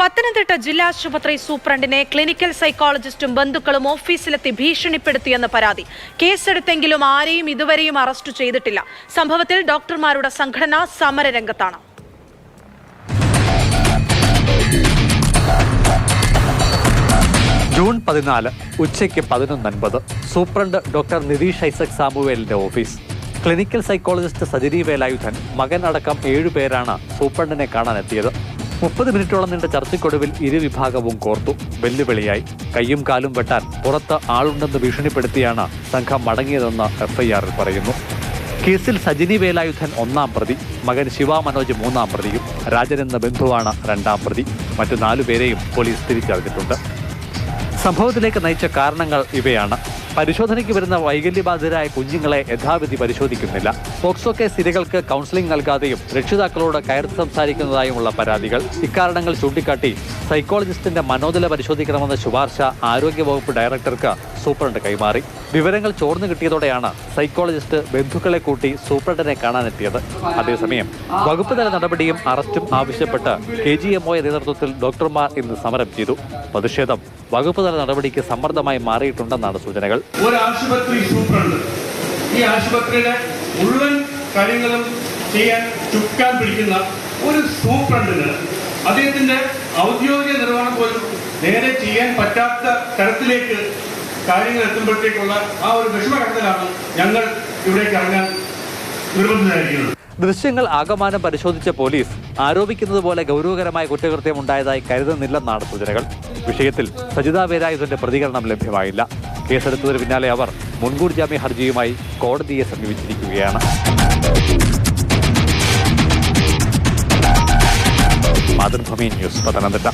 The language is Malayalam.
പത്തനംതിട്ട ജില്ലാ ആശുപത്രി സൂപ്രണ്ടിനെ ക്ലിനിക്കൽ സൈക്കോളജിസ്റ്റും ബന്ധുക്കളും ഓഫീസിലെത്തി ഭീഷണിപ്പെടുത്തിയെന്ന് പരാതി. കേസെടുത്തെങ്കിലും ആരെയും ഇതുവരെയും അറസ്റ്റ് ചെയ്തിട്ടില്ല. സംഭവത്തിൽ ഡോക്ടർമാരുടെ സംഘടന സമരരംഗത്താണ്. ജൂൺ 14 ഉച്ചയ്ക്ക് 11:50 സൂപ്രണ്ട് ഡോക്ടർ നിതീഷ് ഐസക് സാമുവേലിന്റെ office. Clinical psychologist Sajini Velayudhan മകൻ അടക്കം 7 പേരാണ് സൂപ്രണ്ടിനെ കാണാനെത്തിയത്. 30 മിനിറ്റോളം നീണ്ട ചർച്ചയ്ക്കൊടുവിൽ ഇരുവിഭാഗവും കോർത്തു. വെല്ലുവിളിയായി. കയ്യും കാലും വെട്ടാൻ പുറത്ത് ആളുണ്ടെന്ന് ഭീഷണിപ്പെടുത്തിയാണ് സംഘം മടങ്ങിയതെന്ന് എഫ്ഐആറിൽ പറയുന്നു. കേസിൽ സജിനി വേലായുധൻ 1-ാം പ്രതി, മകൻ ശിവ മനോജ് 3-ാം പ്രതിയും രാജൻ എന്ന ബന്ധുവാണ് 2-ാം പ്രതി. മറ്റു 4 പേരെയും പോലീസ് തിരിച്ചറിഞ്ഞിട്ടുണ്ട്. സംഭവത്തിലേക്ക് നയിച്ച കാരണങ്ങൾ ഇവയാണ്. പരിശോധനയ്ക്ക് വരുന്ന വൈകല്യബാധിതരായ കുഞ്ഞുങ്ങളെ യഥാവിധി പരിശോധിക്കുന്നില്ല. പോക്സോ കേസ് ഇരകൾക്ക് കൗൺസിലിംഗ് നൽകാതെയും രക്ഷിതാക്കളോട് കയർത്ത് സംസാരിക്കുന്നതായുമുള്ള പരാതികൾ. ഇക്കാരണങ്ങൾ ചൂണ്ടിക്കാട്ടി സൈക്കോളജിസ്റ്റിന്റെ മനോനില പരിശോധിക്കണമെന്ന ശുപാർശ ആരോഗ്യവകുപ്പ് ഡയറക്ടർക്ക് സൂപ്രണ്ട് കൈമാറി. വിവരങ്ങൾ ചോർന്നു കിട്ടിയതോടെയാണ് സൈക്കോളജിസ്റ്റ് ബന്ധുക്കളെ കൂട്ടി സൂപ്രണ്ടിനെ കാണാനെത്തിയത്. അതേസമയം വകുപ്പ് തല നടപടിയും അറസ്റ്റും ആവശ്യപ്പെട്ട് KGMO നേതൃത്വത്തിൽ ഡോക്ടർമാർ ഇന്ന് സമരം ചെയ്തു. പ്രതിഷേധം വകുപ്പ് തല നടപടിക്ക് സമ്മർദ്ദമായി മാറിയിട്ടുണ്ടെന്നാണ് സൂചനകൾ. ഒരു ആശുപത്രി സൂപ്രണ്ട് ഈ ആശുപത്രിയുടെ മുഴുവൻ കാര്യങ്ങളും ചെയ്യാൻ ചുക്കാൻ പിടിക്കുന്ന ഒരു സൂപ്രണ്ടിന് അദ്ദേഹത്തിന്റെ ഔദ്യോഗിക നിർവഹണം പോലും നേരെ ചെയ്യാൻ പറ്റാത്ത തരത്തിലേക്ക് കാര്യങ്ങൾ എത്തുമ്പോഴത്തേക്കുള്ള ആ ഒരു വിഷമഘട്ടത്തിലാണ് ഞങ്ങൾ ഇവിടേക്ക് ഇറങ്ങാൻ നിർബന്ധിതരായിരിക്കുന്നത്. ദൃശ്യങ്ങൾ ആകമാനം പരിശോധിച്ച പോലീസ് ആരോപിക്കുന്നത് പോലെ ഗൗരവകരമായ കുറ്റകൃത്യം ഉണ്ടായതായി കരുതുന്നില്ലെന്നാണ് സൂചനകൾ. വിഷയത്തിൽ സജിത വേലായുധന്റെ പ്രതികരണം ലഭ്യമായില്ല. കേസെടുത്തതിന് പിന്നാലെ അവർ മുൻകൂർ ജാമ്യ ഹർജിയുമായി കോടതിയെ സമീപിച്ചിരിക്കുകയാണ്. മാതൃഭൂമി ന്യൂസ്, പത്തനംതിട്ട.